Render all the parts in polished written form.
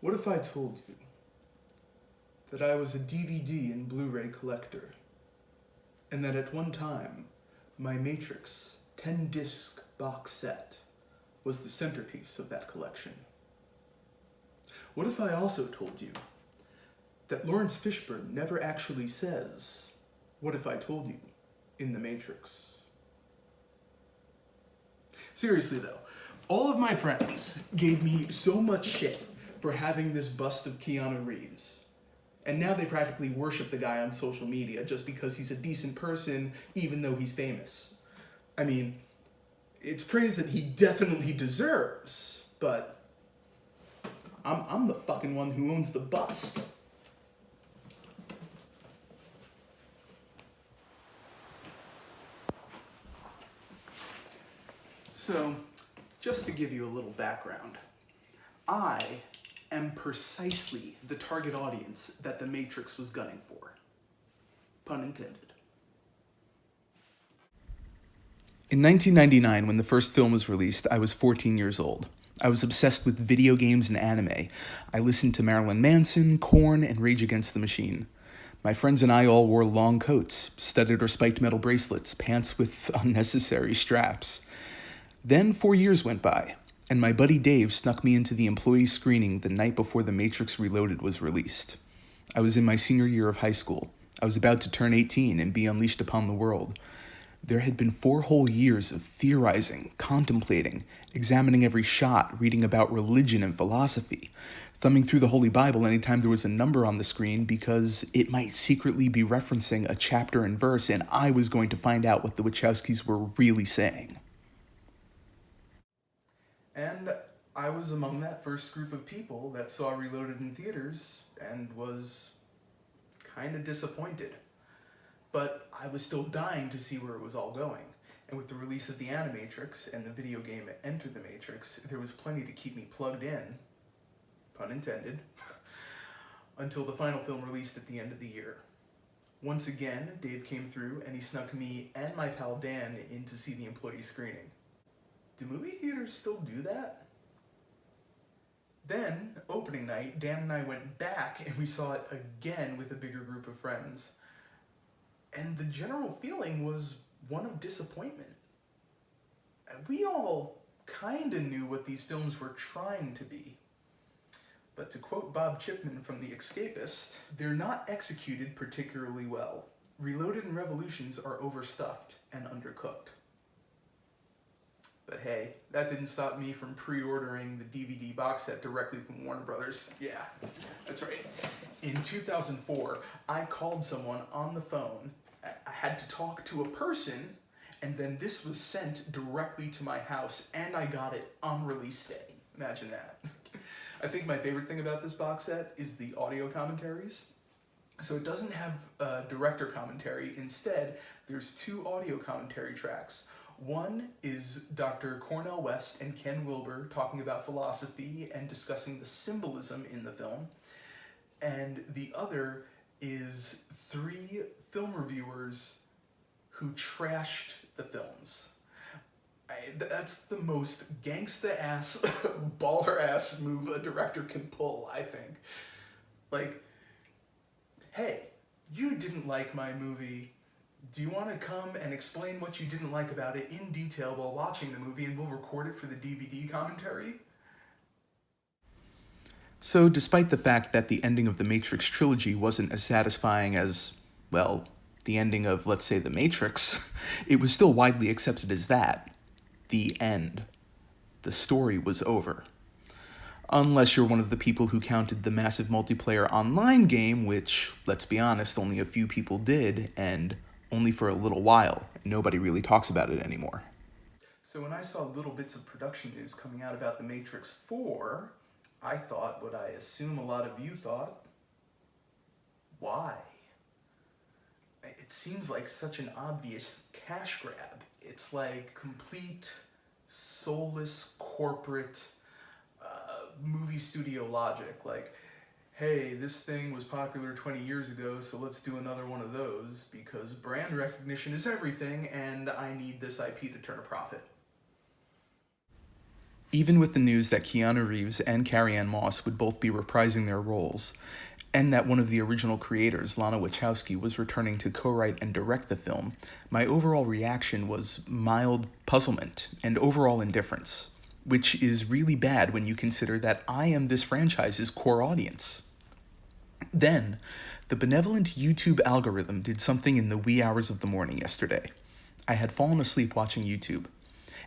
What if I told you that I was a DVD and Blu-ray collector, and that at one time, my Matrix 10-disc box set was the centerpiece of that collection? What if I also told you that Lawrence Fishburne never actually says, "What if I told you," in The Matrix? Seriously though, all of my friends gave me so much shit for having this bust of Keanu Reeves. And now they practically worship the guy on social media just because he's a decent person, even though he's famous. I mean, it's praise that he definitely deserves, but I'm the fucking one who owns the bust. So, just to give you a little background, I am precisely the target audience that The Matrix was gunning for. Pun intended. In 1999, when the first film was released, I was 14 years old. I was obsessed with video games and anime. I listened to Marilyn Manson, Korn, and Rage Against the Machine. My friends and I all wore long coats, studded or spiked metal bracelets, pants with unnecessary straps. Then 4 years went by, and my buddy Dave snuck me into the employee screening the night before The Matrix Reloaded was released. I was in my senior year of high school. I was about to turn 18 and be unleashed upon the world. There had been 4 whole years of theorizing, contemplating, examining every shot, reading about religion and philosophy, thumbing through the Holy Bible anytime there was a number on the screen because it might secretly be referencing a chapter and verse, and I was going to find out what the Wachowskis were really saying. And I was among that first group of people that saw Reloaded in theaters and was kind of disappointed. But I was still dying to see where it was all going. And with the release of the Animatrix and the video game Enter the Matrix, there was plenty to keep me plugged in, pun intended, until the final film released at the end of the year. Once again, Dave came through and he snuck me and my pal Dan in to see the employee screening. Do movie theaters still do that? Then, opening night, Dan and I went back and we saw it again with a bigger group of friends. And the general feeling was one of disappointment. We all kinda knew what these films were trying to be. But to quote Bob Chipman from The Escapist, they're not executed particularly well. Reloaded and Revolutions are overstuffed and undercooked. But hey, that didn't stop me from pre-ordering the DVD box set directly from Warner Brothers. Yeah, that's right. In 2004, I called someone on the phone. I had to talk to a person, and then this was sent directly to my house, and I got it on release day. Imagine that. I think my favorite thing about this box set is the audio commentaries. So it doesn't have director commentary. Instead, there's 2 audio commentary tracks. One is Dr. Cornel West and Ken Wilber talking about philosophy and discussing the symbolism in the film. And the other is 3 film reviewers who trashed the films. That's the most gangsta-ass, baller-ass move a director can pull, I think. Like, hey, you didn't like my movie. Do you want to come and explain what you didn't like about it in detail while watching the movie, and we'll record it for the DVD commentary? So, despite the fact that the ending of the Matrix trilogy wasn't as satisfying as, well, the ending of, let's say, The Matrix, it was still widely accepted as that. The end. The story was over. Unless you're one of the people who counted the massive multiplayer online game, which, let's be honest, only a few people did, and only for a little while. Nobody really talks about it anymore. So when I saw little bits of production news coming out about The Matrix 4, I thought what I assume a lot of you thought. Why? It seems like such an obvious cash grab. It's like complete, soulless, corporate movie studio logic. Like, hey, this thing was popular 20 years ago, so let's do another one of those because brand recognition is everything and I need this IP to turn a profit. Even with the news that Keanu Reeves and Carrie-Anne Moss would both be reprising their roles, and that one of the original creators, Lana Wachowski, was returning to co-write and direct the film, my overall reaction was mild puzzlement and overall indifference, which is really bad when you consider that I am this franchise's core audience. Then, the benevolent YouTube algorithm did something in the wee hours of the morning yesterday. I had fallen asleep watching YouTube,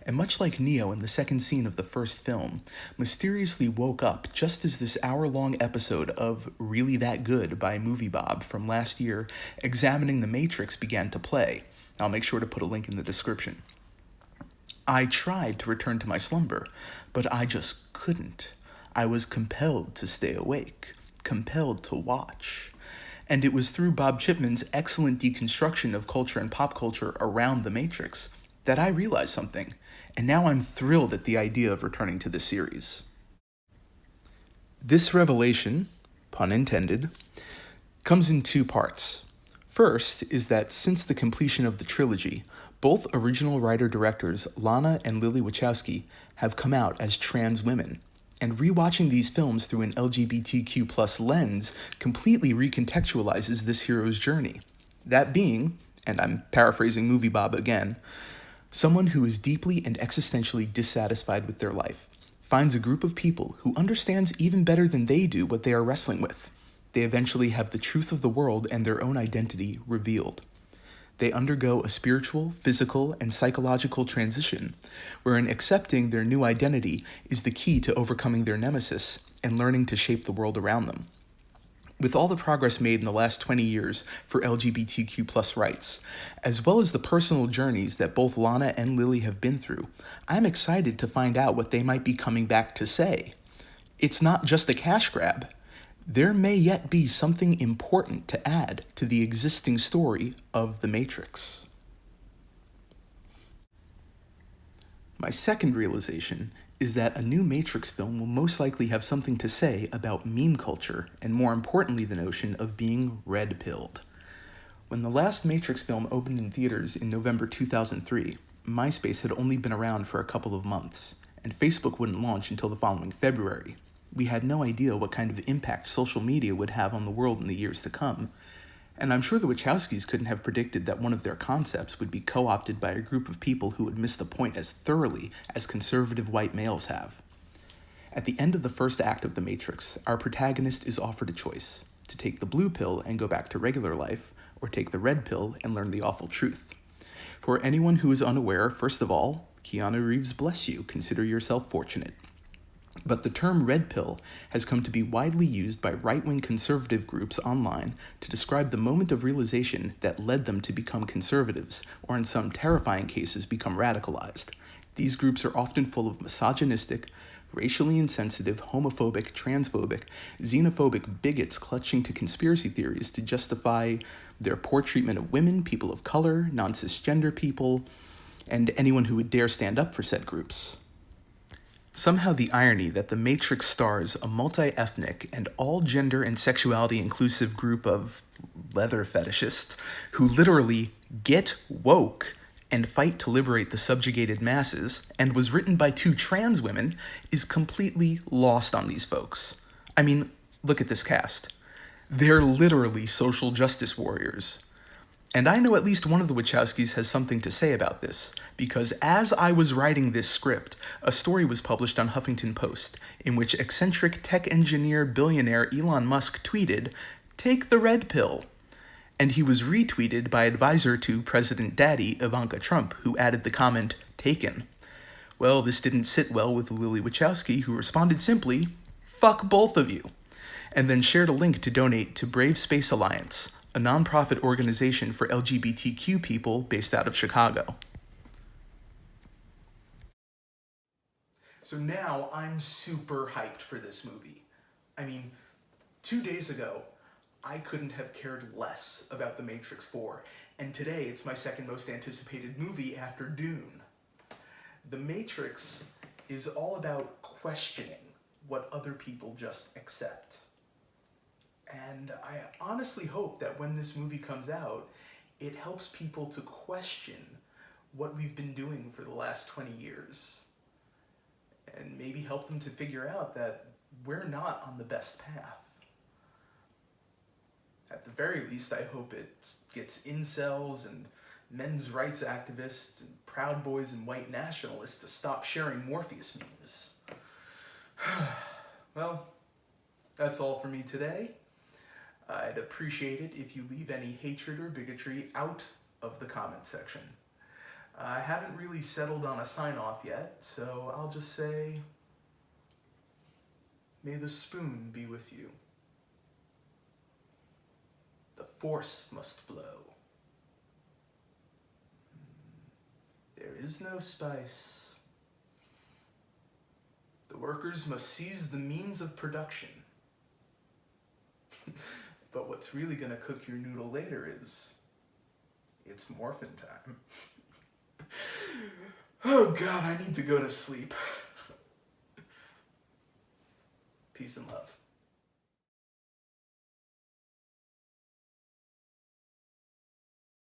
and much like Neo in the second scene of the first film, mysteriously woke up just as this hour-long episode of Really That Good by Movie Bob from last year, Examining the Matrix, began to play. I'll make sure to put a link in the description. I tried to return to my slumber, but I just couldn't. I was compelled to stay awake, compelled to watch. And it was through Bob Chipman's excellent deconstruction of culture and pop culture around The Matrix that I realized something, and now I'm thrilled at the idea of returning to the series. This revelation, pun intended, comes in two parts. First is that since the completion of the trilogy, both original writer-directors Lana and Lily Wachowski have come out as trans women, and rewatching these films through an LGBTQ+ lens completely recontextualizes this hero's journey. That being, and I'm paraphrasing Movie Bob again, someone who is deeply and existentially dissatisfied with their life finds a group of people who understands even better than they do what they are wrestling with. They eventually have the truth of the world and their own identity revealed. They undergo a spiritual, physical, and psychological transition, wherein accepting their new identity is the key to overcoming their nemesis and learning to shape the world around them. With all the progress made in the last 20 years for LGBTQ+ rights, as well as the personal journeys that both Lana and Lily have been through, I'm excited to find out what they might be coming back to say. It's not just a cash grab. There may yet be something important to add to the existing story of The Matrix. My second realization is that a new Matrix film will most likely have something to say about meme culture, and more importantly the notion of being red-pilled. When the last Matrix film opened in theaters in November 2003, MySpace had only been around for a couple of months, and Facebook wouldn't launch until the following February. We had no idea what kind of impact social media would have on the world in the years to come, and I'm sure the Wachowskis couldn't have predicted that one of their concepts would be co-opted by a group of people who would miss the point as thoroughly as conservative white males have. At the end of the first act of The Matrix, our protagonist is offered a choice: to take the blue pill and go back to regular life, or take the red pill and learn the awful truth. For anyone who is unaware, first of all, Keanu Reeves bless you, consider yourself fortunate. But the term red pill has come to be widely used by right-wing conservative groups online to describe the moment of realization that led them to become conservatives, or in some terrifying cases become radicalized. These groups are often full of misogynistic, racially insensitive, homophobic, transphobic, xenophobic bigots clutching to conspiracy theories to justify their poor treatment of women, people of color, non-cisgender people, and anyone who would dare stand up for said groups. Somehow the irony that The Matrix stars a multi-ethnic and all-gender and sexuality-inclusive group of leather fetishists who literally get woke and fight to liberate the subjugated masses, and was written by two trans women, is completely lost on these folks. I mean, look at this cast. They're literally social justice warriors. And I know at least one of the Wachowskis has something to say about this, because as I was writing this script, a story was published on Huffington Post, in which eccentric tech engineer billionaire Elon Musk tweeted, "Take the red pill." And he was retweeted by advisor to President Daddy Ivanka Trump, who added the comment, "Taken." Well, this didn't sit well with Lily Wachowski, who responded simply, "Fuck both of you," and then shared a link to donate to Brave Space Alliance, a nonprofit organization for LGBTQ people based out of Chicago. So now I'm super hyped for this movie. I mean, 2 days ago, I couldn't have cared less about The Matrix 4, and today it's my second most anticipated movie after Dune. The Matrix is all about questioning what other people just accept. And I honestly hope that when this movie comes out, it helps people to question what we've been doing for the last 20 years. and maybe help them to figure out that we're not on the best path. At the very least, I hope it gets incels and men's rights activists and Proud Boys and white nationalists to stop sharing Morpheus memes. Well, that's all for me today. I'd appreciate it if you leave any hatred or bigotry out of the comment section. I haven't really settled on a sign-off yet, so I'll just say, may the spoon be with you. The force must flow. There is no spice. The workers must seize the means of production. But what's really gonna cook your noodle later is, it's morphin' time. Oh God, I need to go to sleep. Peace and love.